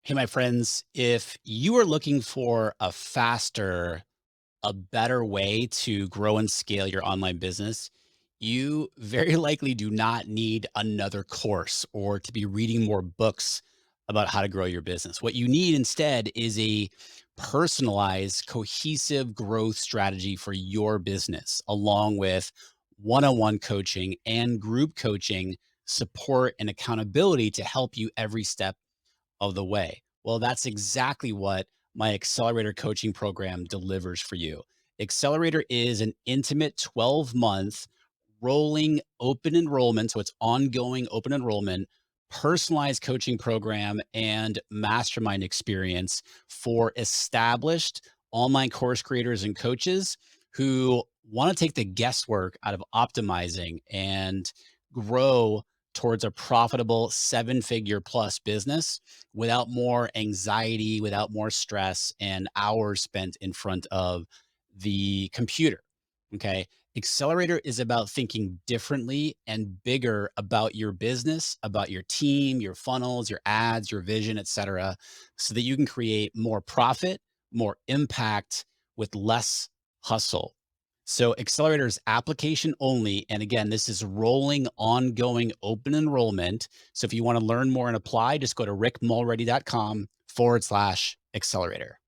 Hey, my friends, if you are looking for a faster, a better way to grow and scale your online business, you very likely do not need another course or to be reading more books about how to grow your business. What you need instead is a personalized, cohesive growth strategy for your business, along with one on one coaching and group coaching support and accountability to help you every step of the way. Well, that's exactly what my Accelerator coaching program delivers for you. Accelerator is an intimate 12-month rolling open enrollment. So it's ongoing open enrollment, personalized coaching program, and mastermind experience for established online course creators and coaches who want to take the guesswork out of optimizing and grow towards a profitable 7-figure plus business without more anxiety, without more stress, and hours spent in front of the computer. Okay. Accelerator is about thinking differently and bigger about your business, about your team, your funnels, your ads, your vision, et cetera, so that you can create more profit, more impact with less hustle. So Accelerator is application only. And again, this is rolling, ongoing open enrollment. So if you want to learn more and apply, just go to rickmulready.com/accelerator.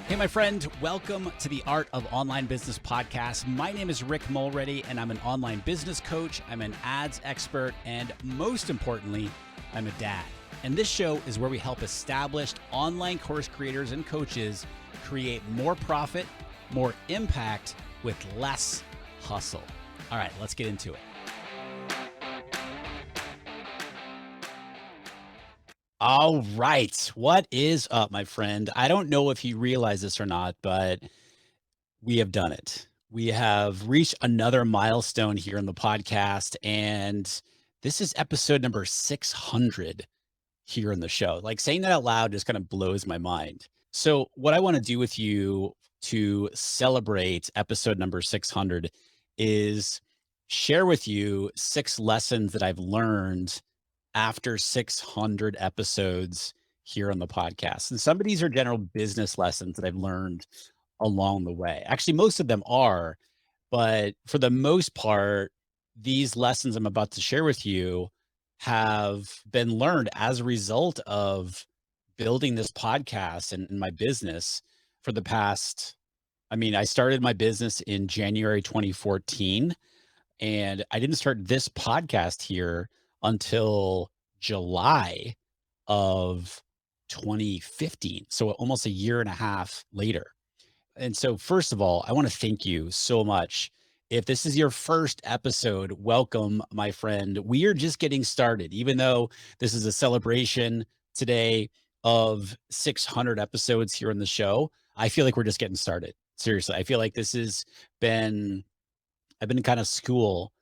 Hey, my friend, welcome to the Art of Online Business podcast. My name is Rick Mulready, and I'm an online business coach. I'm an ads expert, and most importantly, I'm a dad. And this show is where we help established online course creators and coaches create more profit, more impact with less hustle. All right, let's get into it. All right. What is up, my friend? I don't know if you realize this or not, but we have done it. We have reached another milestone here in the podcast, and this is episode number 600 here in the show. Like saying that out loud just kind of blows my mind. So, what I want to do with you to celebrate episode number 600 is share with you 6 lessons that I've learned after 600 episodes here on the podcast. And some of these are general business lessons that I've learned along the way. Actually, most of them are, but for the most part, these lessons I'm about to share with you have been learned as a result of building this podcast and my business for the past. I started my business in January 2014, and I didn't start this podcast here until July of 2015. So almost a year and a half later. And so, first of all, I want to thank you so much. If this is your first episode, welcome, my friend. We are just getting started, even though this is a celebration today of 600 episodes here on the show. I feel like we're just getting started. Seriously, I feel like this has been I've been in kind of school,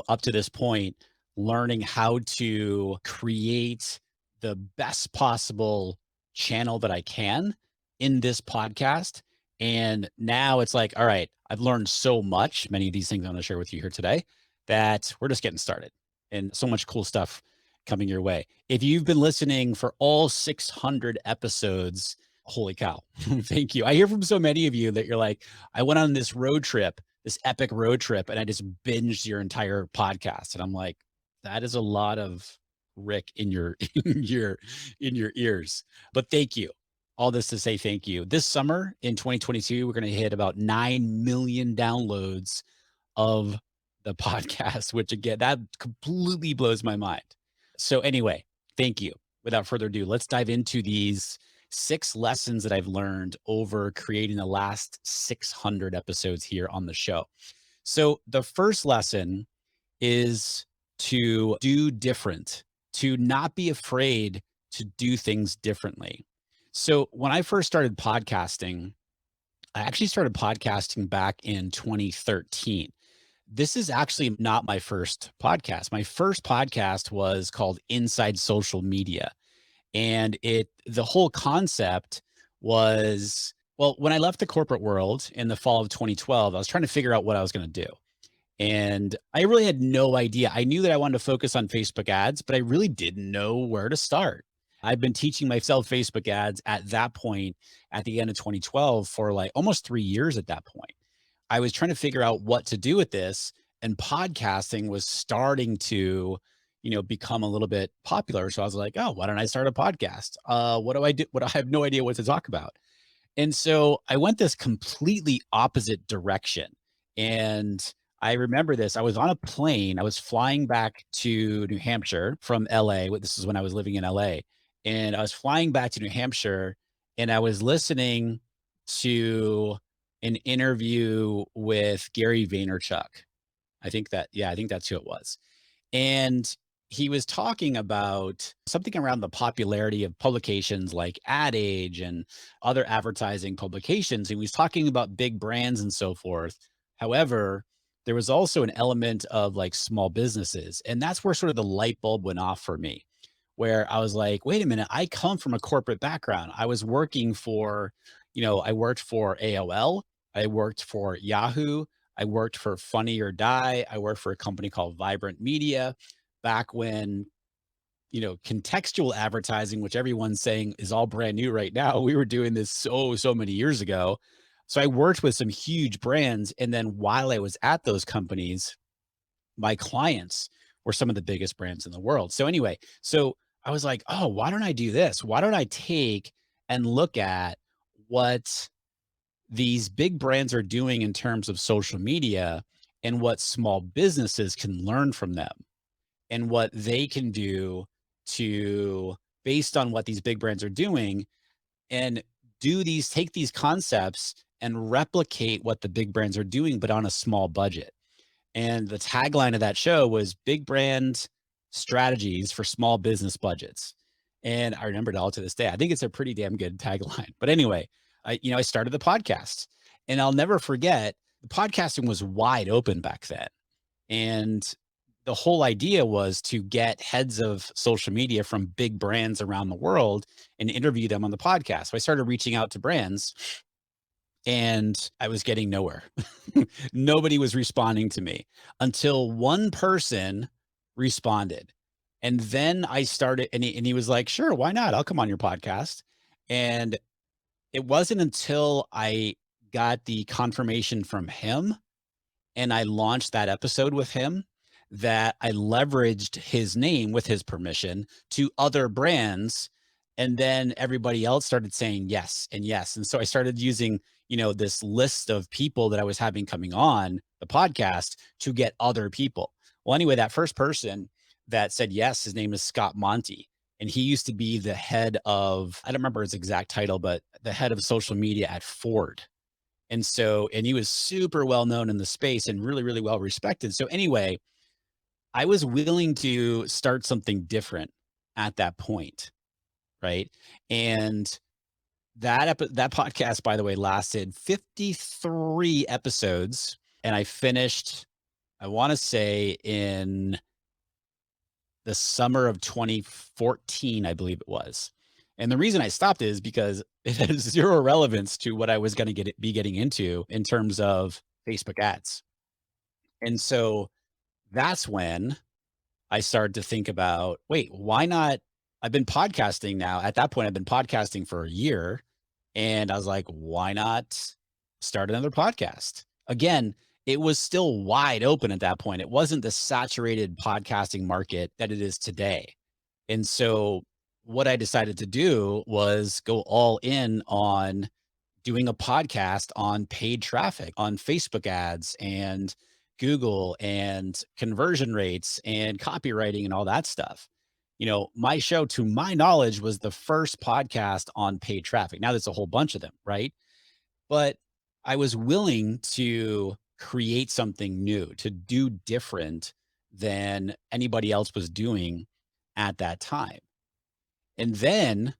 up to this point, learning how to create the best possible channel that I can in this podcast. And now it's like, all right, I've learned so much, many of these things I'm going to share with you here today, that we're just getting started and so much cool stuff coming your way. If you've been listening for all 600 episodes, holy cow, thank you. I hear from so many of you that you're like, I went on this road trip, this epic road trip, and I just binged your entire podcast. And I'm like, that is a lot of Rick in your in your ears. But thank you. All this to say thank you. This summer in 2022, we're going to hit about 9 million downloads of the podcast, which again, that completely blows my mind. So anyway, thank you. Without further ado, let's dive into these 6 lessons that I've learned over creating the last 600 episodes here on the show. So the first lesson is to do different, to not be afraid to do things differently. So when I first started podcasting, I actually started podcasting back in 2013. This is actually not my first podcast. My first podcast was called Inside Social Media. And the whole concept was, well, when I left the corporate world in the fall of 2012, I was trying to figure out what I was going to do. And I really had no idea. I knew that I wanted to focus on Facebook ads, but I really didn't know where to start. I've been teaching myself Facebook ads at that point at the end of 2012 for like almost 3 years at that point. I was trying to figure out what to do with this, and podcasting was starting to, become a little bit popular. So I was like, "Oh, why don't I start a podcast? What do I do? What I have no idea what to talk about." And so I went this completely opposite direction. And I remember this. I was on a plane. I was flying back to New Hampshire from LA. This is when I was living in LA. And I was flying back to New Hampshire and I was listening to an interview with Gary Vaynerchuk. I think that's who it was. And he was talking about something around the popularity of publications like Ad Age and other advertising publications. And he was talking about big brands and so forth. However, there was also an element of like small businesses. And that's where sort of the light bulb went off for me, where I was like, wait a minute, I come from a corporate background. I was working for, I worked for AOL, I worked for Yahoo, I worked for Funny or Die. I worked for a company called Vibrant Media back when, contextual advertising, which everyone's saying is all brand new right now. We were doing this so many years ago. So I worked with some huge brands. And then while I was at those companies, my clients were some of the biggest brands in the world. So anyway, so I was like, oh, why don't I do this? Why don't I take and look at what these big brands are doing in terms of social media and what small businesses can learn from them and what they can do to based on what these big brands are doing and take these concepts and replicate what the big brands are doing but on a small budget. And the tagline of that show was big brand strategies for small business budgets. And I remember it all to this day. I think it's a pretty damn good tagline. But anyway, I started the podcast and I'll never forget the podcasting was wide open back then. And the whole idea was to get heads of social media from big brands around the world and interview them on the podcast. So I started reaching out to brands and I was getting nowhere. Nobody was responding to me until one person responded. And then I started, and he was like, sure, why not? I'll come on your podcast. And it wasn't until I got the confirmation from him and I launched that episode with him that I leveraged his name with his permission to other brands. And then everybody else started saying yes and yes. And so I started using, this list of people that I was having coming on the podcast to get other people. Well, anyway, that first person that said yes, his name is Scott Monty. And he used to be the head of, I don't remember his exact title, but the head of social media at Ford. And he was super well known in the space and really, really well respected. So anyway, I was willing to start something different at that point, right? And that podcast, by the way, lasted 53 episodes, and I finished, I want to say, in the summer of 2014, I believe it was. And the reason I stopped is because it has zero relevance to what I was going to be getting into in terms of Facebook ads. And so that's when I started to think about, wait, why not? I've been podcasting now. At that point, I've been podcasting for a year. And I was like, why not start another podcast? Again, it was still wide open at that point. It wasn't the saturated podcasting market that it is today. And so what I decided to do was go all in on doing a podcast on paid traffic, on Facebook ads and Google and conversion rates and copywriting and all that stuff. My show, to my knowledge, was the first podcast on paid traffic. Now there's a whole bunch of them, right? But I was willing to create something new, to do different than anybody else was doing at that time. And then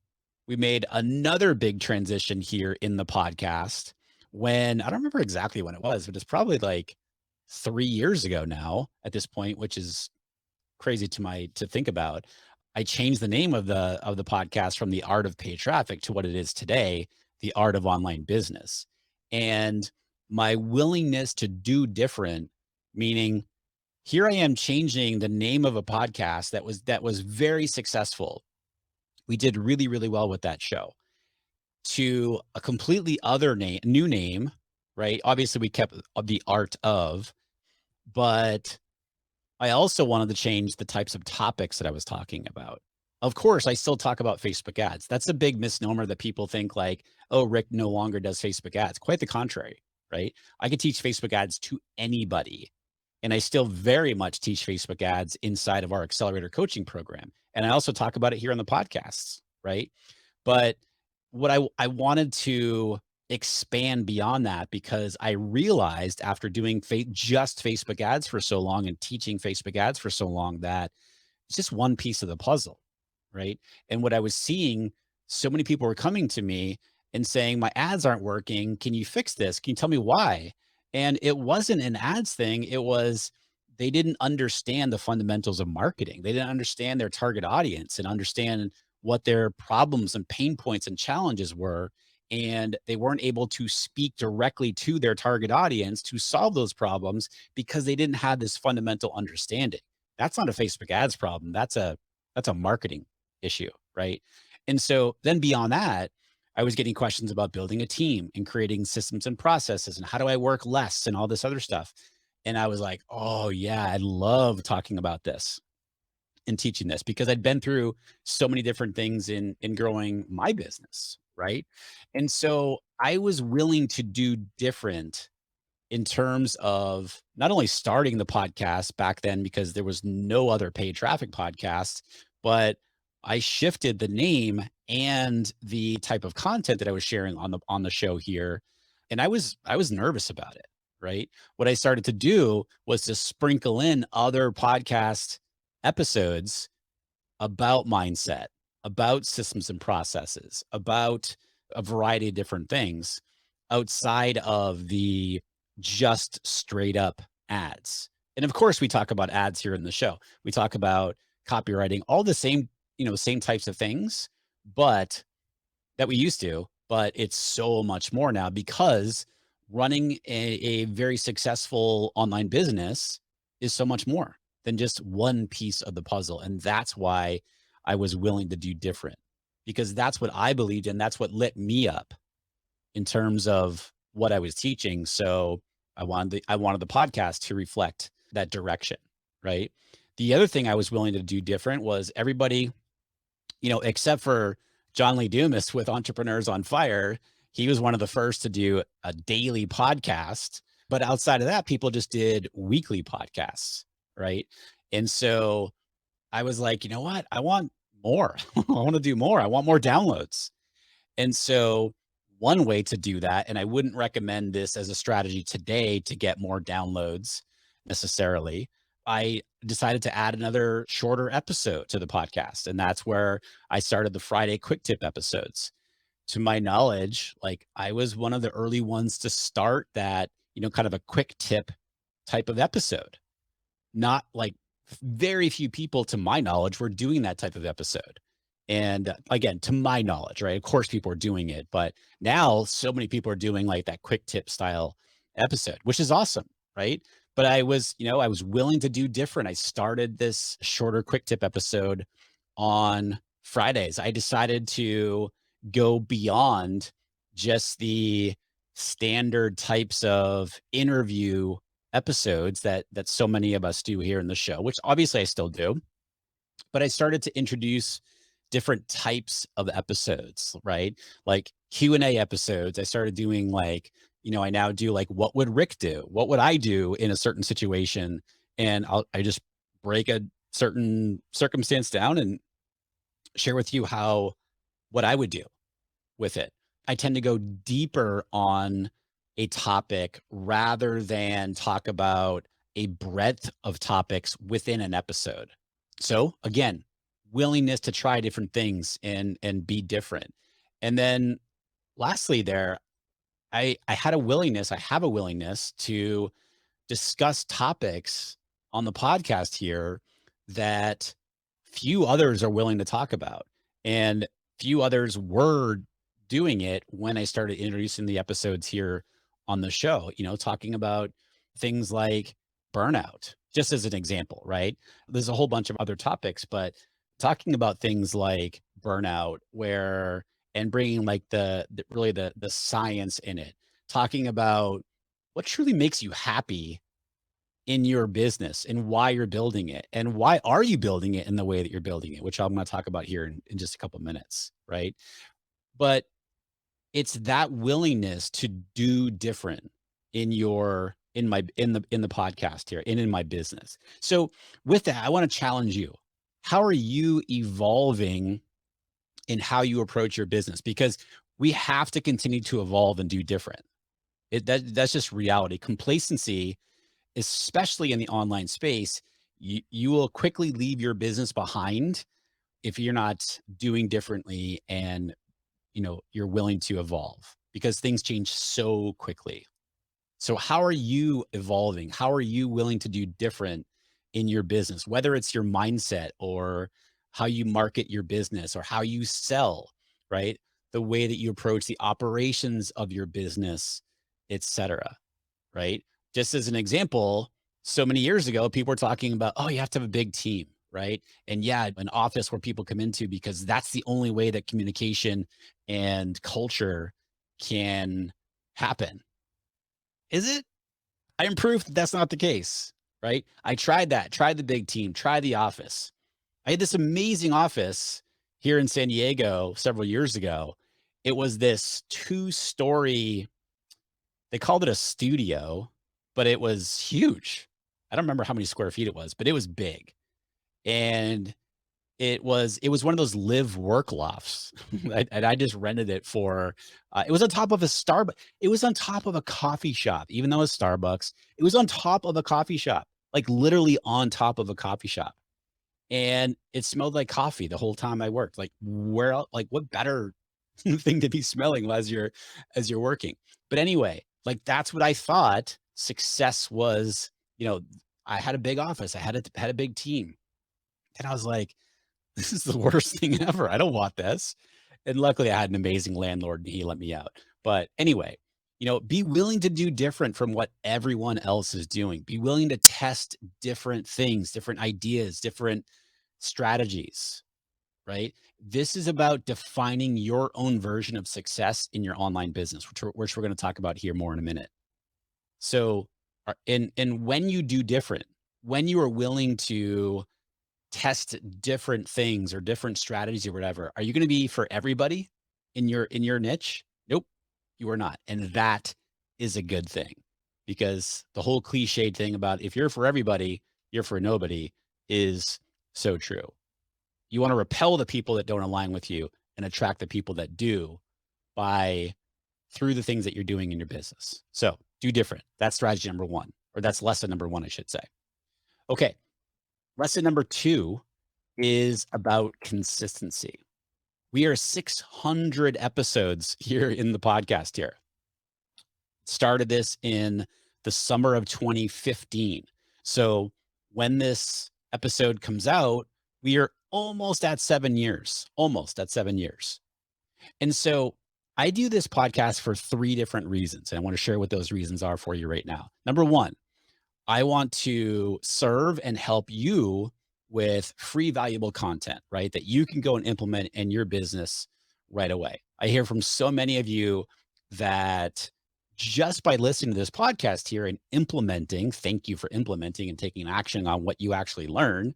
we made another big transition here in the podcast when I don't remember exactly when it was, but it's probably like 3 years ago now at this point, which is crazy to think about. I changed the name of the podcast from The Art of Paid Traffic to what it is today, The Art of Online Business. And my willingness to do different meaning here I am changing the name of a podcast that was very successful. We did really, really well with that show to a completely other name, new name, right? Obviously, we kept the art of, but I also wanted to change the types of topics that I was talking about. Of course, I still talk about Facebook ads. That's a big misnomer that people think like, oh, Rick no longer does Facebook ads. Quite the contrary, right? I could teach Facebook ads to anybody. And I still very much teach Facebook ads inside of our accelerator coaching program. And I also talk about it here on the podcasts, right? But what I wanted to expand beyond that because I realized after doing just Facebook ads for so long and teaching Facebook ads for so long that it's just one piece of the puzzle, right? And what I was seeing, so many people were coming to me and saying, "My ads aren't working. Can you fix this? Can you tell me why?" And it wasn't an ads thing. It was they didn't understand the fundamentals of marketing. They didn't understand their target audience and understand what their problems and pain points and challenges were. And they weren't able to speak directly to their target audience to solve those problems because they didn't have this fundamental understanding. That's not a Facebook ads problem. That's a marketing issue, right? And so then beyond that, I was getting questions about building a team and creating systems and processes and how do I work less and all this other stuff. And I was like, "Oh yeah, I love talking about this and teaching this," because I'd been through so many different things in growing my business, right? And so I was willing to do different in terms of not only starting the podcast back then because there was no other paid traffic podcast, but I shifted the name and the type of content that I was sharing on the show here. And I was nervous about it, right? What I started to do was to sprinkle in other podcast episodes about mindset, about systems and processes, about a variety of different things outside of the just straight up ads. And of course, we talk about ads here in the show. We talk about copywriting, all the same, same types of things, but that we used to, but it's so much more now because running a very successful online business is so much more than just one piece of the puzzle. And that's why I was willing to do different because that's what I believed in. That's what lit me up in terms of what I was teaching. So I wanted the podcast to reflect that direction, right? The other thing I was willing to do different was everybody, except for John Lee Dumas with Entrepreneurs on Fire, he was one of the first to do a daily podcast. But outside of that, people just did weekly podcasts, right? And so I was like, you know what? I want more. I want to do more. I want more downloads. And so one way to do that, and I wouldn't recommend this as a strategy today to get more downloads necessarily. I decided to add another shorter episode to the podcast. And that's where I started the Friday quick tip episodes. To my knowledge, like I was one of the early ones to start that, kind of a quick tip type of episode. Not like very few people to my knowledge were doing that type of episode. And again, to my knowledge, right? Of course, people are doing it, but now so many people are doing like that quick tip style episode, which is awesome, right? But I was willing to do different. I started this shorter quick tip episode on Fridays. I decided to go beyond just the standard types of interview episodes that so many of us do here in the show, which obviously I still do, but I started to introduce different types of episodes, right? Like Q&A episodes. I started doing like, I now do like, what would Rick do? What would I do in a certain situation? And I just break a certain circumstance down and share with you what I would do with it. I tend to go deeper on a topic rather than talk about a breadth of topics within an episode. So again, willingness to try different things and be different. And then lastly there, I have a willingness to discuss topics on the podcast here that few others are willing to talk about. And few others were doing it when I started introducing the episodes here on the show, talking about things like burnout, just as an example, right? There's a whole bunch of other topics, but talking about things like burnout, where and bringing like really the science in it, talking about what truly makes you happy in your business and why you're building it and why are you building it in the way that you're building it, which I'm going to talk about here in just a couple minutes, right? But it's that willingness to do different in the podcast here and in my business. So with that, I want to challenge you. How are you evolving in how you approach your business? Because we have to continue to evolve and do different. That's just reality. Complacency, especially in the online space, you will quickly leave your business behind if you're not doing differently and you're willing to evolve because things change so quickly. So how are you evolving? How are you willing to do different in your business, whether it's your mindset or how you market your business or how you sell, right? The way that you approach the operations of your business, etc., right? Just as an example, so many years ago, people were talking about, oh, you have to have a big team, right? And yeah, an office where people come into because that's the only way that communication and culture can happen. Is it? I am proof that that's not the case, right? I tried that, tried the big team, tried the office. I had this amazing office here in San Diego several years ago. It was this two-story, they called it a studio, but it was huge. I don't remember how many square feet it was, but it was big. And it was one of those live work lofts. And I just rented it for it was on top of a Starbucks. It was on top of a coffee shop, even though it's Starbucks. It was on top of a coffee shop, like literally on top of a coffee shop. And it smelled like coffee the whole time I worked. Like where else, like what better thing to be smelling as you're working. But anyway, like that's what I thought success was, you know, I had a big office, I had a big team. And I was like, this is the worst thing ever. I don't want this. And luckily I had an amazing landlord and he let me out. But anyway, be willing to do different from what everyone else is doing. Be willing to test different things, different ideas, different strategies, right? This is about defining your own version of success in your online business, which we're going to talk about here more in a minute. So, and when you do different, when you are willing to test different things or different strategies or whatever, are you going to be for everybody in your niche? Nope, you are not. And that is a good thing because the whole cliched thing about if you're for everybody, you're for nobody is so true. You want to repel the people that don't align with you and attract the people that do by through the things that you're doing in your business. So do different. That's strategy number one, or that's lesson number one, I should say. Okay. Lesson number two is about consistency. We are 600 episodes here in the podcast here. Started this in the summer of 2015. So when this episode comes out, we are almost at 7 years, almost at 7 years. And so I do this podcast for three different reasons. And I want to share what those reasons are for you right now. Number one, I want to serve and help you with free, valuable content, right? That you can go and implement in your business right away. I hear from so many of you that just by listening to this podcast here and implementing, thank you for implementing and taking action on what you actually learn,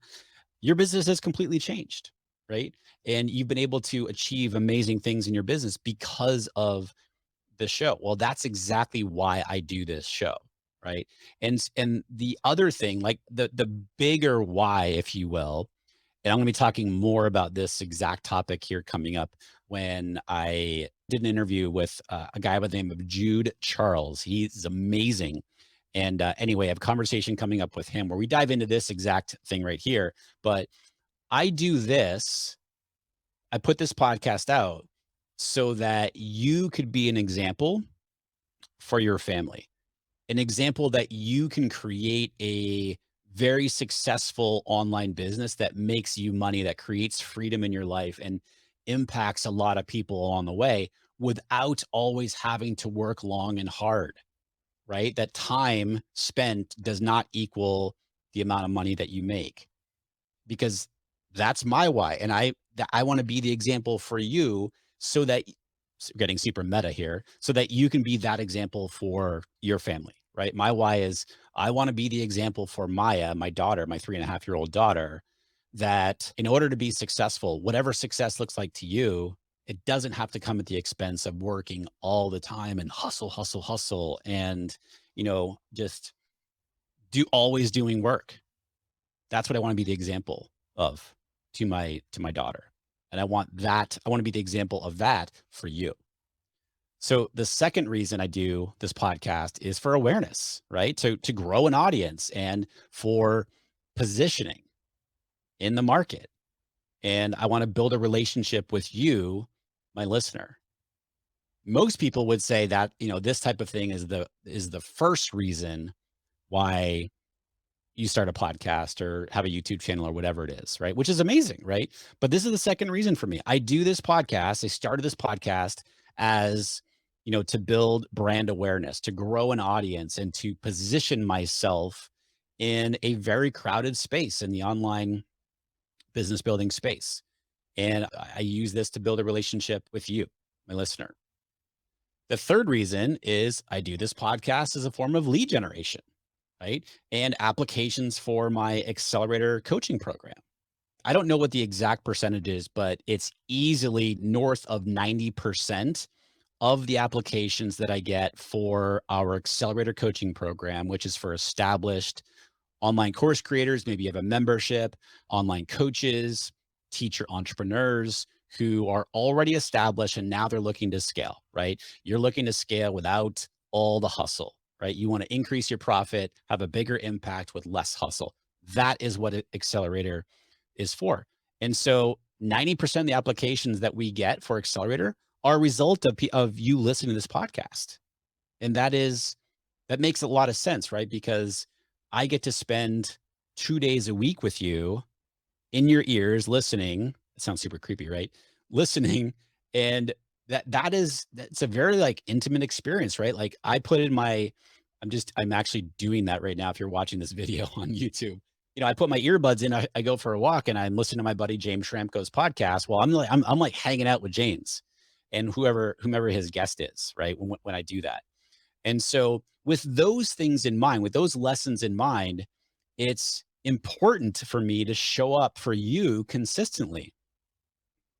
your business has completely changed, right? And you've been able to achieve amazing things in your business because of the show. Well, that's exactly why I do this show, right? And the other thing, like the bigger why, if you will, and I'm going to be talking more about this exact topic here coming up when I did an interview with a guy by the name of Jude Charles. He's amazing. And anyway, I have a conversation coming up with him where we dive into this exact thing right here. But I do this, I put this podcast out so that you could be an example for your family, an example that you can create a very successful online business that makes you money, that creates freedom in your life and impacts a lot of people along the way without always having to work long and hard, right? That time spent does not equal the amount of money that you make, because that's my why. And I want to be the example for you, so that getting super meta here, so that you can be that example for your family, right? My why is I want to be the example for Maya, my daughter, my 3.5-year-old daughter, that in order to be successful, whatever success looks like to you, it doesn't have to come at the expense of working all the time and hustle, hustle, hustle, and just always doing work. That's what I want to be the example of to my daughter. And I want to be the example of that for you. So the second reason I do this podcast is for awareness, right? To grow an audience and for positioning in the market. And I want to build a relationship with you, my listener. Most people would say that, this type of thing is the first reason why you start a podcast or have a YouTube channel or whatever it is, right? Which is amazing, right? But this is the second reason for me. I do this podcast. I started this podcast as, to build brand awareness, to grow an audience, and to position myself in a very crowded space in the online business building space. And I use this to build a relationship with you, my listener. The third reason is I do this podcast as a form of lead generation, right? And applications for my accelerator coaching program. I don't know what the exact percentage is, but it's easily north of 90% of the applications that I get for our accelerator coaching program, which is for established online course creators. Maybe you have a membership, online coaches, teacher entrepreneurs who are already established and now they're looking to scale, right? You're looking to scale without all the hustle, right? You want to increase your profit, have a bigger impact with less hustle. That is what Accelerator is for. And so 90% of the applications that we get for Accelerator are a result of you listening to this podcast. And that makes a lot of sense, right? Because I get to spend 2 days a week with you in your ears listening. It sounds super creepy, right? Listening. And that's a very like intimate experience, right? Like I put in my I'm actually doing that right now. If you're watching this video on YouTube, I put my earbuds in, I go for a walk and I'm listening to my buddy James Schramko's podcast. Well, I'm like hanging out with James and whomever his guest is, right? When I do that. And so with those things in mind, with those lessons in mind, it's important for me to show up for you consistently,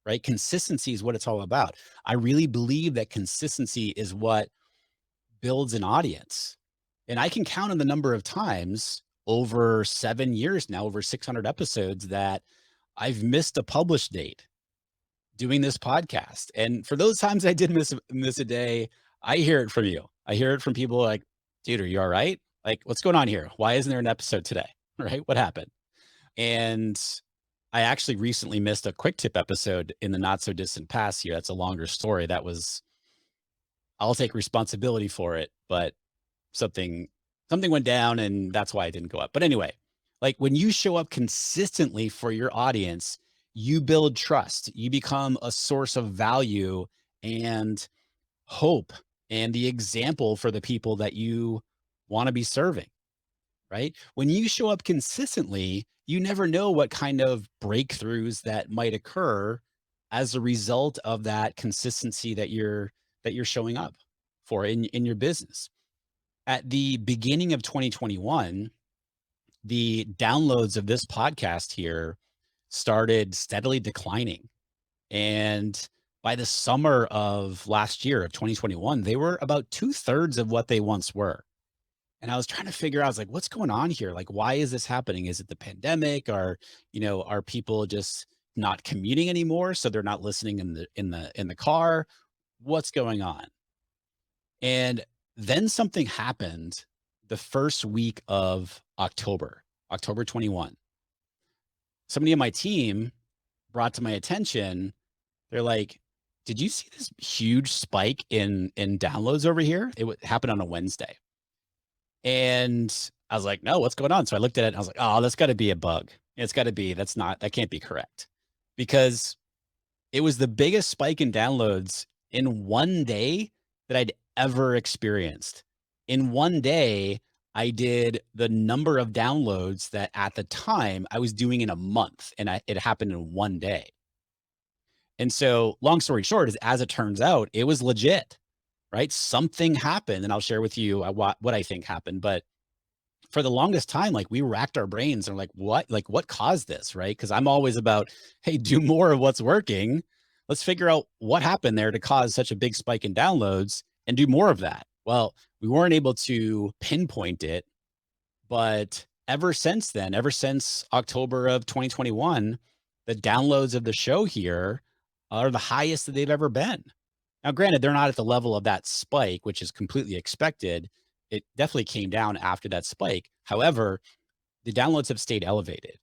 right? Consistency is what it's all about. I really believe that consistency is what builds an audience. And I can count on the number of times over 7 years now, over 600 episodes, that I've missed a publish date doing this podcast. And for those times I did miss a day, I hear it from you. I hear it from people like, dude, are you all right? Like, what's going on here? Why isn't there an episode today? Right? What happened? And I actually recently missed a quick tip episode in the not so distant past here. That's a longer story. I'll take responsibility for it, but something something went down and that's why I didn't go up. But anyway, like when you show up consistently for your audience, you build trust. You become a source of value and hope and the example for the people that you want to be serving, right? When you show up consistently, you never know what kind of breakthroughs that might occur as a result of that consistency that you're showing up for in your business. At the beginning of 2021, the downloads of this podcast here started steadily declining. And by the summer of last year of 2021, they were about 2/3 of what they once were. And I was trying to figure out, I was like, what's going on here? Like, why is this happening? Is it the pandemic? Are people just not commuting anymore? So they're not listening in the car? What's going on? And then something happened the first week of October 21. Somebody on my team brought to my attention, they're like, did you see this huge spike in downloads over here? It happened on a Wednesday. And I was like, no, what's going on? So I looked at it and I was like, oh, that's got to be a bug. That can't be correct, because it was the biggest spike in downloads in one day that I'd ever experienced. In one day, I did the number of downloads that at the time I was doing in a month, and it happened in one day. And so, long story short, is as it turns out, it was legit, right? Something happened, and I'll share with you what I think happened. But for the longest time, like we racked our brains and like, what caused this, right? Because I'm always about, hey, do more of what's working. Let's figure out what happened there to cause such a big spike in downloads and do more of that. Well, we weren't able to pinpoint it, but ever since then, ever since October of 2021, the downloads of the show here are the highest that they've ever been. Now, granted, they're not at the level of that spike, which is completely expected. It definitely came down after that spike. However, the downloads have stayed elevated.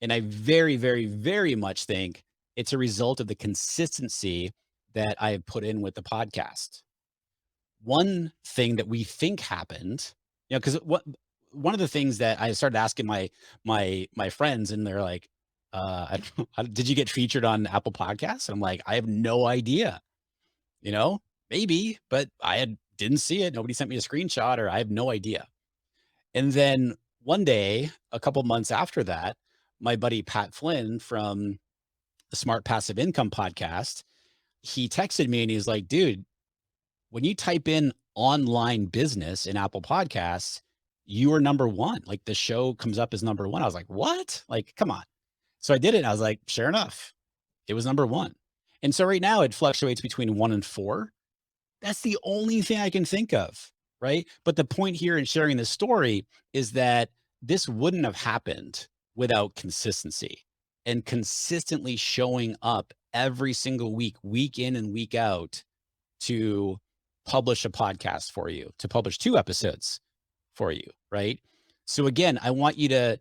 And I very, very, very much think it's a result of the consistency that I have put in with the podcast. One thing that we think happened, because one of the things that I started asking my friends, and they're like, "Did you get featured on Apple Podcasts?" And I'm like, "I have no idea. You know, maybe, but didn't see it. Nobody sent me a screenshot, or I have no idea." And then one day, a couple months after that, my buddy Pat Flynn from the Smart Passive Income podcast, he texted me and he's like, "Dude, when you type in online business in Apple Podcasts, you are number one. Like the show comes up as number one." I was like, "What? Like, come on." So I did it. And I was like, sure enough, it was number one. And so right now it fluctuates between 1 and 4. That's the only thing I can think of, right? But the point here in sharing this story is that this wouldn't have happened without consistency and consistently showing up every single week, week in and week out, to publish a podcast for you, to publish 2 episodes for you, right? So again, I want you to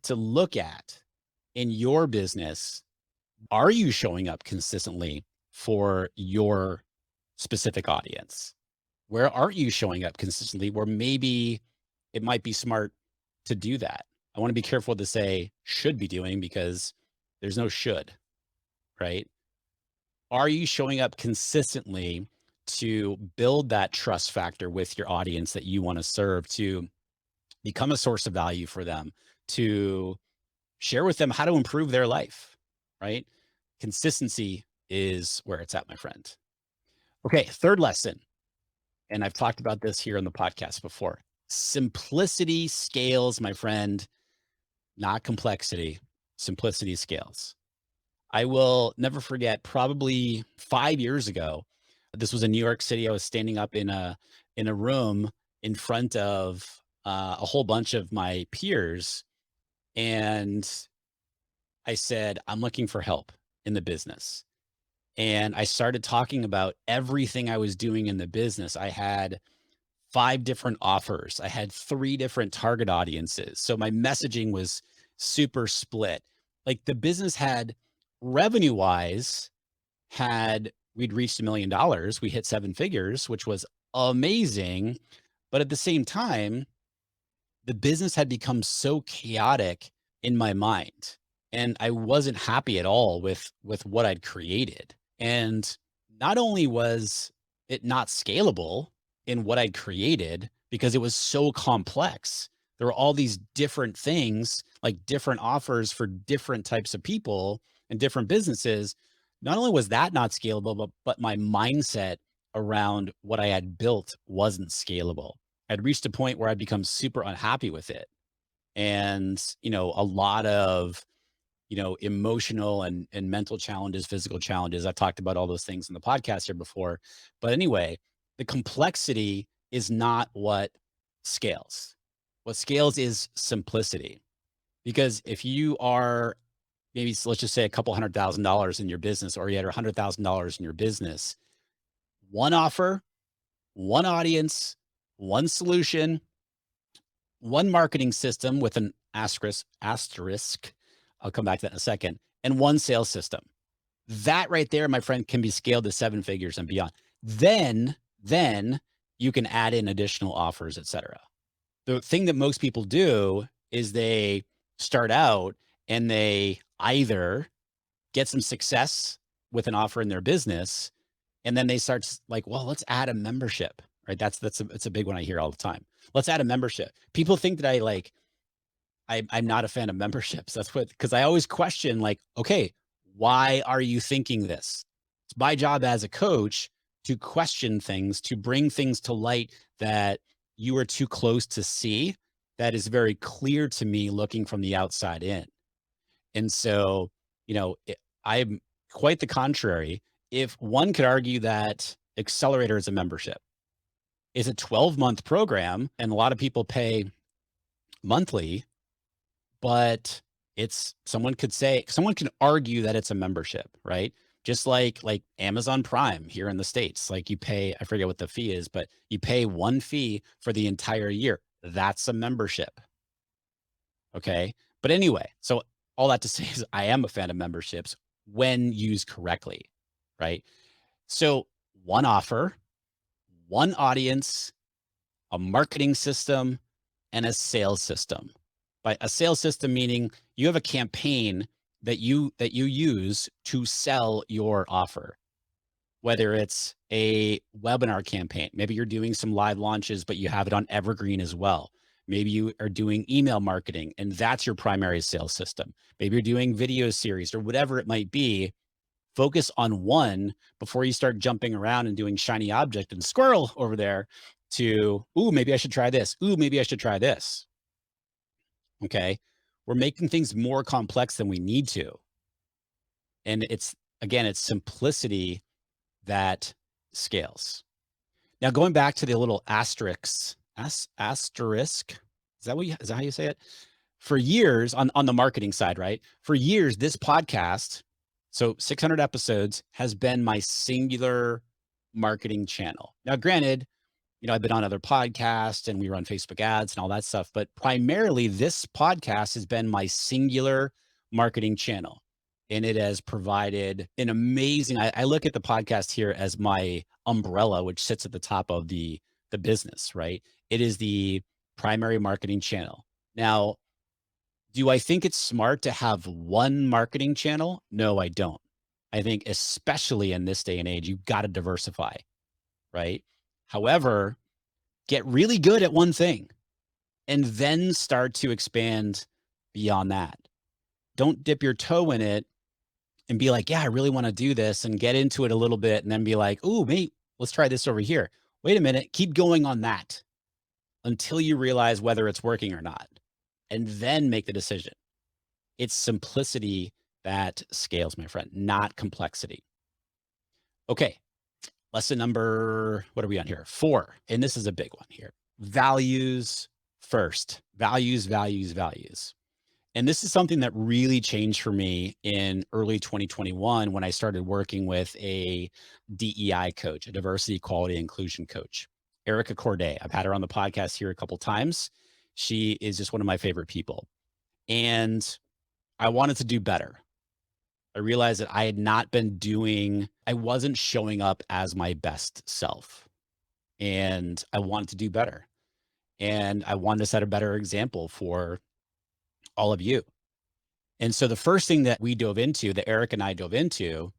look at in your business, are you showing up consistently for your specific audience? Where aren't you showing up consistently where maybe it might be smart to do that? I want to be careful to say should be doing, because there's no should, right? Are you showing up consistently to build that trust factor with your audience that you want to serve, to become a source of value for them, to share with them how to improve their life, right? Consistency is where it's at, my friend. Okay, third lesson, and I've talked about this here on the podcast before. Simplicity scales, my friend, not complexity. Simplicity scales. I will never forget, probably 5 years ago, this was in New York City. I was standing up in a room in front of a whole bunch of my peers, and I said, "I'm looking for help in the business." And I started talking about everything I was doing in the business. I had 5 different offers. I had 3 different target audiences. So my messaging was super split. Like the business had, revenue wise, we'd reached $1 million. We hit 7 figures, which was amazing. But at the same time, the business had become so chaotic in my mind, and I wasn't happy at all with what I'd created. And not only was it not scalable in what I'd created because it was so complex, there were all these different things, like different offers for different types of people and different businesses. Not only was that not scalable, but my mindset around what I had built wasn't scalable. I'd reached a point where I'd become super unhappy with it. And, a lot of, emotional and mental challenges, physical challenges. I've talked about all those things in the podcast here before. But anyway, the complexity is not what scales. What scales is simplicity. Because if you are, maybe let's just say a couple $100,000 in your business, or you had $100,000 in your business, one offer, one audience, one solution, one marketing system with an asterisk. I'll come back to that in a second, and one sales system. That right there, my friend, can be scaled to 7 figures and beyond. Then you can add in additional offers, etc. The thing that most people do is they start out and they either get some success with an offer in their business, and then they start like, well, let's add a membership, right? It's a big one I hear all the time. Let's add a membership. People think that I'm not a fan of memberships. That's what, because I always question, like, okay, why are you thinking this? It's my job as a coach to question things, to bring things to light that you are too close to see, that is very clear to me looking from the outside in. And so, I'm quite the contrary. If one could argue that Accelerator is a membership, is a 12-month program, and a lot of people pay monthly, but it's someone can argue that it's a membership, right? Just like Amazon Prime here in the States. Like, you pay, I forget what the fee is, but you pay one fee for the entire year. That's a membership. Okay. But anyway, so all that to say is I am a fan of memberships when used correctly, right? So one offer, one audience, a marketing system, and a sales system. By a sales system, meaning you have a campaign that you use to sell your offer. Whether it's a webinar campaign, maybe you're doing some live launches, but you have it on Evergreen as well. Maybe you are doing email marketing and that's your primary sales system. Maybe you're doing video series or whatever it might be. Focus on one before you start jumping around and doing shiny object and squirrel over there to, ooh, maybe I should try this. Ooh, maybe I should try this. Okay. We're making things more complex than we need to. And it's simplicity that scales. Now, going back to the little asterisk, is that how you say it? For years on the marketing side, right? For years, this podcast, so 600 episodes, has been my singular marketing channel. Now, granted, I've been on other podcasts and we run Facebook ads and all that stuff, but primarily this podcast has been my singular marketing channel. And it has provided an amazing, I look at the podcast here as my umbrella, which sits at the top of the business, right? It is the primary marketing channel. Now, do I think it's smart to have one marketing channel? No, I don't. I think especially in this day and age, you've got to diversify, right? However, get really good at one thing and then start to expand beyond that. Don't dip your toe in it and be like, yeah, I really want to do this, and get into it a little bit and then be like, oh, mate, let's try this over here. Wait a minute, keep going on that until you realize whether it's working or not, and then make the decision. It's simplicity that scales, my friend, not complexity. Okay. Lesson number, what are we on here? 4. And this is a big one here. Values first. Values, values, values. And this is something that really changed for me in early 2021 when I started working with a DEI coach, a diversity, equality, inclusion coach, Erica Corday. I've had her on the podcast here a couple times. She is just one of my favorite people. And I wanted to do better. I realized that I wasn't showing up as my best self. And I wanted to do better. And I wanted to set a better example for all of you. And so the first thing that Eric and I dove into,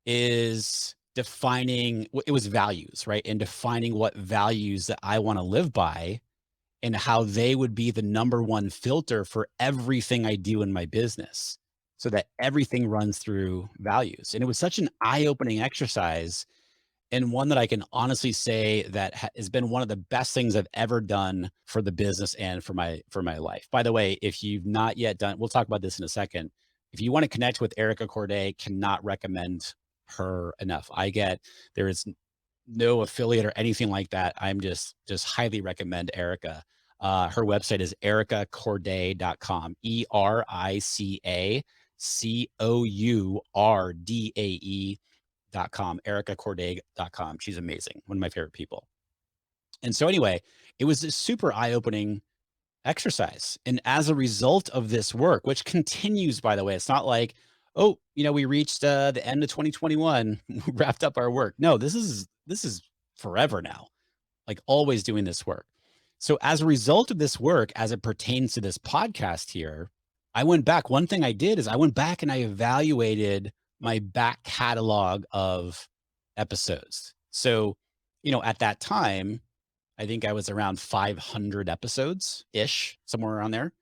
is it was values, right? And defining what values that I want to live by and how they would be the number one filter for everything I do in my business so that everything runs through values. And it was such an eye-opening exercise, and one that I can honestly say that has been one of the best things I've ever done for the business and for my life. By the way, if you've not yet done, we'll talk about this in a second. If you want to connect with Erica Corday, cannot recommend her enough. There is no affiliate or anything like that. I'm just highly recommend Erica. Her website is ericacorday.com, ERICACOURDAE.com, ericacorday.com. She's amazing. One of my favorite people. And so anyway, it was this super eye-opening exercise. And as a result of this work, which continues, by the way, it's not like, oh, we reached the end of 2021, wrapped up our work. No, this is forever now, like always doing this work. So as a result of this work, as it pertains to this podcast here, I went back. One thing I did is I went back and I evaluated my back catalog of episodes. So At that time, I think I was around 500 episodes ish, somewhere around there.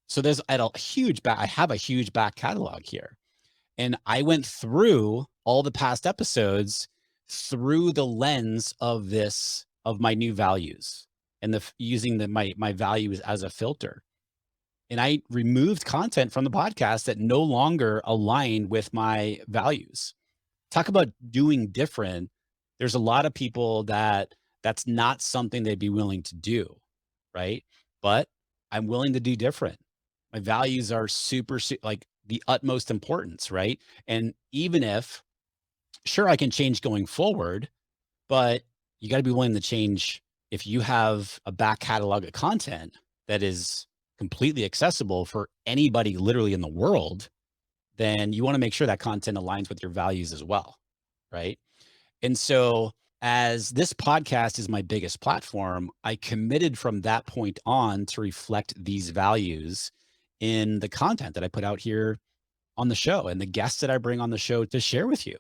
So there's I had a huge back I have a huge back catalog here. And I went through all the past episodes through the lens of my new values and using my values as a filter. And I removed content from the podcast that no longer aligned with my values. Talk about doing different. There's a lot of people that that's not something they'd be willing to do, right? But I'm willing to do different. My values are like the utmost importance, right? And even if, sure, I can change going forward, but you got to be willing to change. If you have a back catalog of content that is completely accessible for anybody literally in the world, then you want to make sure that content aligns with your values as well, right? And so, as this podcast is my biggest platform, I committed from that point on to reflect these values in the content that I put out here on the show and the guests that I bring on the show to share with you.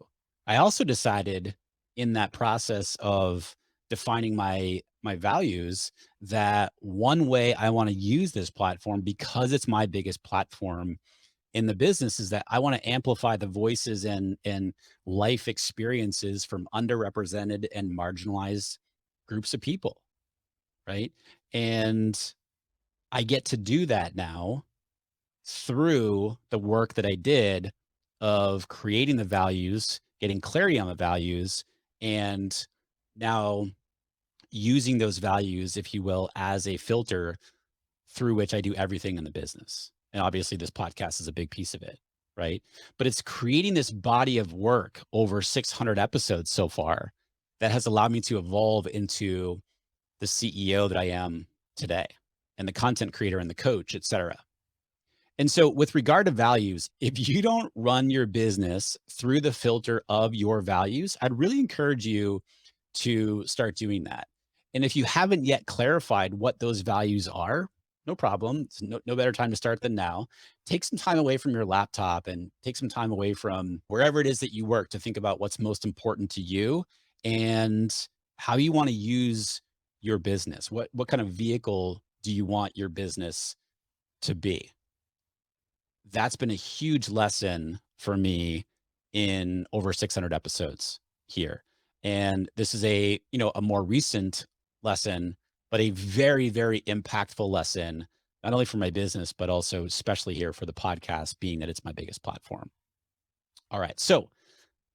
I also decided in that process of defining my values that one way I want to use this platform, because it's my biggest platform in the business, is that I want to amplify the voices and life experiences from underrepresented and marginalized groups of people, right? And I get to do that now through the work that I did of creating the values, getting clarity on the values, and now using those values, if you will, as a filter through which I do everything in the business. And obviously, this podcast is a big piece of it, right? But it's creating this body of work over 600 episodes so far that has allowed me to evolve into the CEO that I am today, and the content creator and the coach, et cetera. And so, with regard to values, if you don't run your business through the filter of your values, I'd really encourage you to start doing that. And if you haven't yet clarified what those values are, no problem. It's no better time to start than now. Take some time away from your laptop and take some time away from wherever it is that you work to think about what's most important to you and how you want to use your business. What kind of vehicle do you want your business to be? That's been a huge lesson for me in over 600 episodes here. And this is a more recent lesson, but a very, very impactful lesson, not only for my business, but also especially here for the podcast, being that it's my biggest platform. All right. So,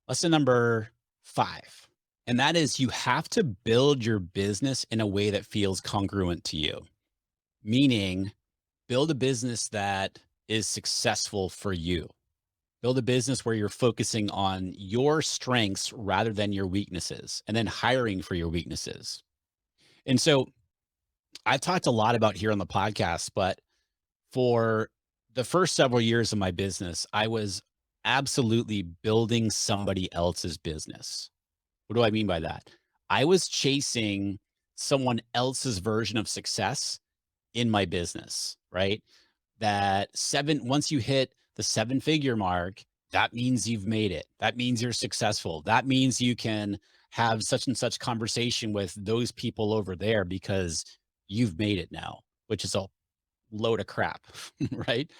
lesson number 5, and that is you have to build your business in a way that feels congruent to you, meaning build a business that is successful for you. Build a business where you're focusing on your strengths rather than your weaknesses, and then hiring for your weaknesses. And so I've talked a lot about here on the podcast, but for the first several years of my business, I was absolutely building somebody else's business. What do I mean by that? I was chasing someone else's version of success in my business, right? Once you hit the 7-figure mark, that means you've made it. That means you're successful. That means you can have such and such conversation with those people over there because you've made it now, which is a load of crap, right?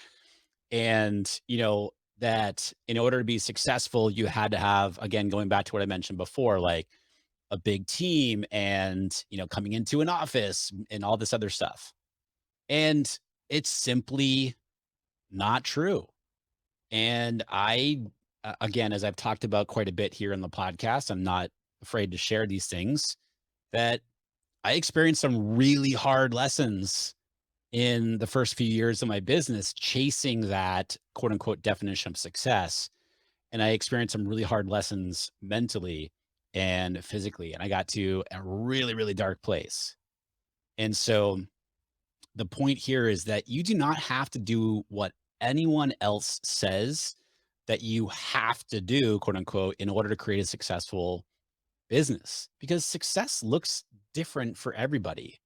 And that in order to be successful, you had to have, again, going back to what I mentioned before, like a big team and coming into an office and all this other stuff. And it's simply not true. And again, as I've talked about quite a bit here in the podcast, I'm not afraid to share these things, that I experienced some really hard lessons in the first few years of my business, chasing that quote unquote definition of success. And I experienced some really hard lessons mentally and physically. And I got to a really, really dark place. And so the point here is that you do not have to do what anyone else says that you have to do, quote unquote, in order to create a successful business, because success looks different for everybody,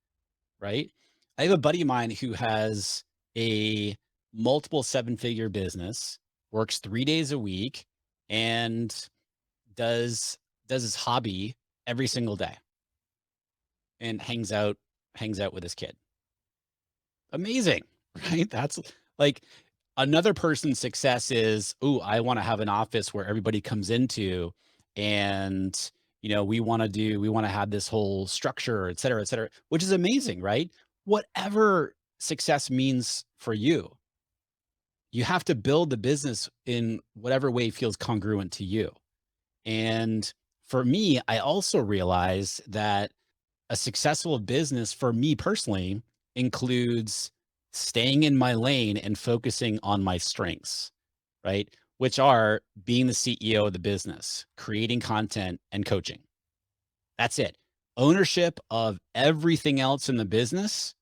right? I have a buddy of mine who has a multiple 7-figure business, works 3 days a week, and does his hobby every single day. and hangs out with his kid. Amazing, right? That's like another person's success is, "Ooh, I wanna have an office where everybody comes into and, we wanna have this whole structure, et cetera," which is amazing, right? Whatever success means for you, you have to build the business in whatever way feels congruent to you. And for me, I also realized that a successful business for me personally includes staying in my lane and focusing on my strengths, right? Which are being the CEO of the business, creating content, and coaching. That's it. Ownership of everything else in the business,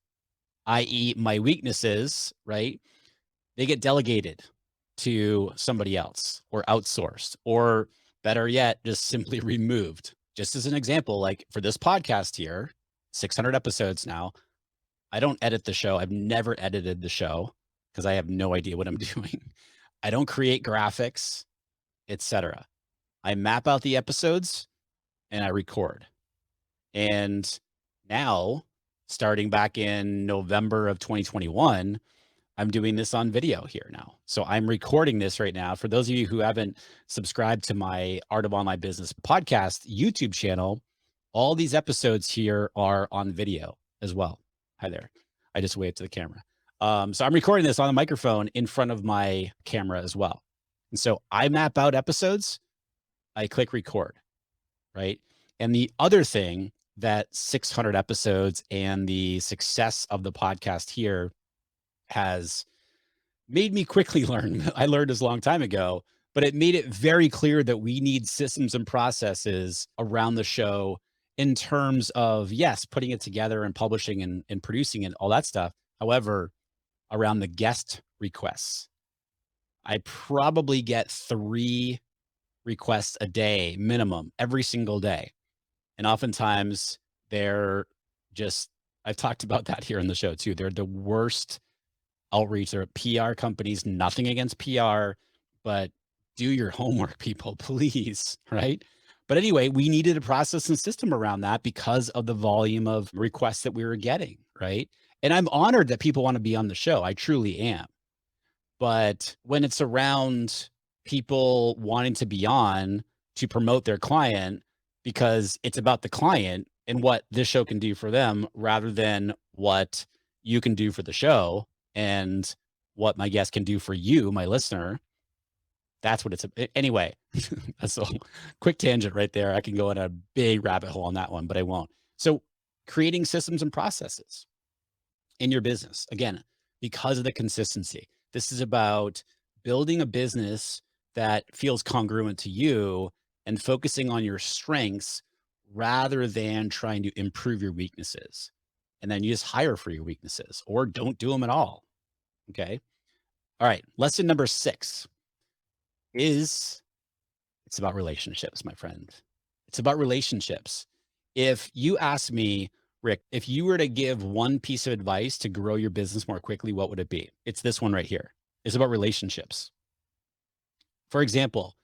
i.e., my weaknesses, right? They get delegated to somebody else or outsourced, or better yet, just simply removed. Just as an example, like for this podcast here, 600 episodes now, I don't edit the show. I've never edited the show because I have no idea what I'm doing. I don't create graphics, etc. I map out the episodes and I record. And now, starting back in November of 2021, I'm doing this on video here now. So I'm recording this right now. For those of you who haven't subscribed to my Art of Online Business podcast YouTube channel, all these episodes here are on video as well. Hi there. I just waved to the camera. So I'm recording this on a microphone in front of my camera as well. And so I map out episodes, I click record, right? And the other thing that 600 episodes and the success of the podcast here has made me quickly learn. I learned this a long time ago, but it made it very clear that we need systems and processes around the show in terms of, yes, putting it together and publishing and producing and all that stuff. However, around the guest requests, I probably get 3 requests a day minimum every single day. And oftentimes they're just, I've talked about that here in the show too. They're the worst outreach or PR companies, nothing against PR, but do your homework, people, please, right? But anyway, we needed a process and system around that because of the volume of requests that we were getting, right? And I'm honored that people want to be on the show. I truly am. But when it's around people wanting to be on to promote their client because it's about the client and what this show can do for them rather than what you can do for the show and what my guest can do for you, my listener, that's what it's anyway. That's a quick tangent right there. I can go in a big rabbit hole on that one, but I won't. So creating systems and processes in your business, again, because of the consistency. This is about building a business that feels congruent to you and focusing on your strengths rather than trying to improve your weaknesses. And then you just hire for your weaknesses or don't do them at all. Okay. All right. Lesson number 6 is it's about relationships, my friend. It's about relationships. If you ask me, Rick, if you were to give one piece of advice to grow your business more quickly, what would it be? It's this one right here. It's about relationships. For example,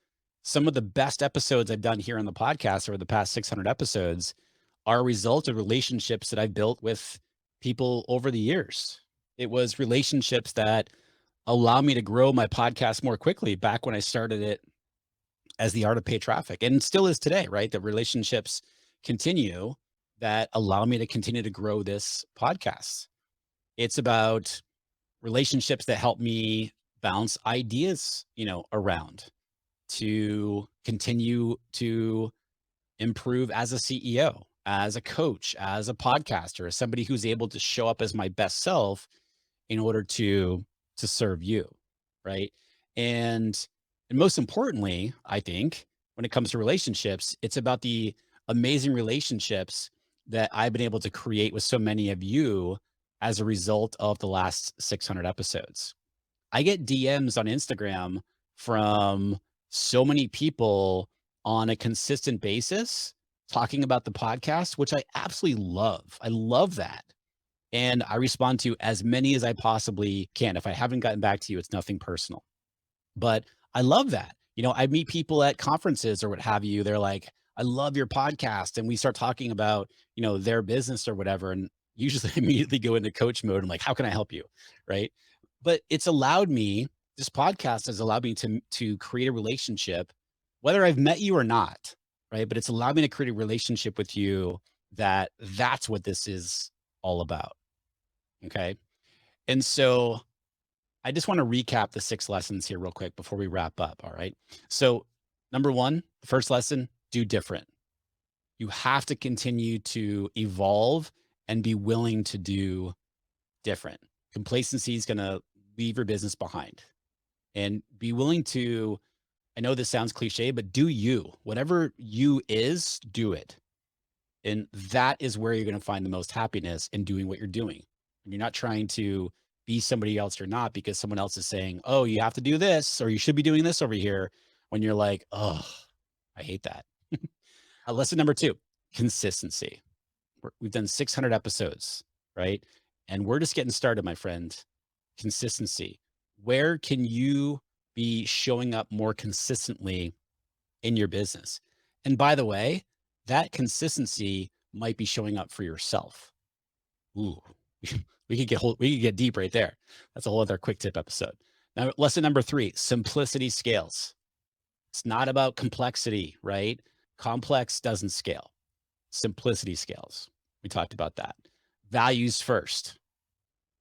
some of the best episodes I've done here on the podcast over the past 600 episodes are a result of relationships that I've built with people over the years. It was relationships that allow me to grow my podcast more quickly back when I started it as the art of paid traffic, and still is today, right? The relationships continue that allow me to continue to grow this podcast. It's about relationships that help me bounce ideas, around to continue to improve as a CEO, as a coach, as a podcaster, as somebody who's able to show up as my best self in order to serve you, right? And most importantly, I think when it comes to relationships, it's about the amazing relationships that I've been able to create with so many of you as a result of the last 600 episodes. I get DMs on Instagram from so many people on a consistent basis talking about the podcast, which I absolutely love. I love that. And I respond to as many as I possibly can. If I haven't gotten back to you, it's nothing personal. But I love that. I meet people at conferences or what have you. They're like, I love your podcast. And we start talking about, their business or whatever. And usually immediately go into coach mode. I'm like, how can I help you? Right. But it's allowed me, this podcast has allowed me to create a relationship, whether I've met you or not. Right. But it's allowed me to create a relationship with you that's what this is all about. Okay. And so I just want to recap the 6 lessons here real quick before we wrap up. All right. So, number one, the first lesson, do different. You have to continue to evolve and be willing to do different. Complacency is going to leave your business behind, and be willing to, I know this sounds cliche, but do you. Whatever you is, do it. And that is where you're going to find the most happiness in doing what you're doing. And you're not trying to be somebody else you're not because someone else is saying, oh, you have to do this or you should be doing this over here, when you're like, oh, I hate that. Lesson number two, consistency. We've done 600 episodes, right? And we're just getting started, my friend. Consistency. Where can you be showing up more consistently in your business? And by the way, that consistency might be showing up for yourself. Ooh, we could get deep right there. That's a whole other quick tip episode. Now, lesson number three, simplicity scales. It's not about complexity, right? Complex doesn't scale. Simplicity scales. We talked about that. Values first.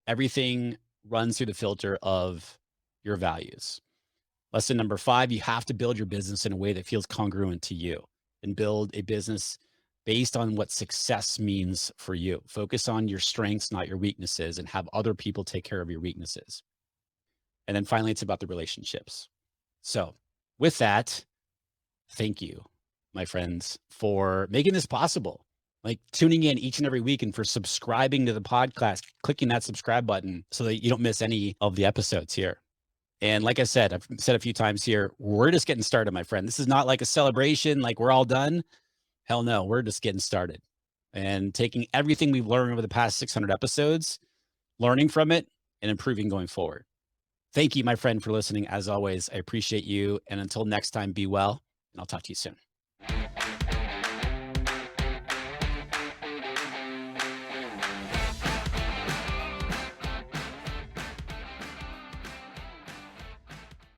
Everything runs through the filter of your values. Lesson number five, you have to build your business in a way that feels congruent to you, and build a business based on what success means for you. Focus on your strengths, not your weaknesses, and have other people take care of your weaknesses. And then finally, it's about the relationships. So with that, thank you, my friends, for making this possible. Like tuning in each and every week, and for subscribing to the podcast, clicking that subscribe button so that you don't miss any of the episodes here. And like I said, I've said a few times here, we're just getting started, my friend. This is not like a celebration, like we're all done. Hell no, we're just getting started and taking everything we've learned over the past 600 episodes, learning from it and improving going forward. Thank you, my friend, for listening. As always, I appreciate you. And until next time, be well, and I'll talk to you soon.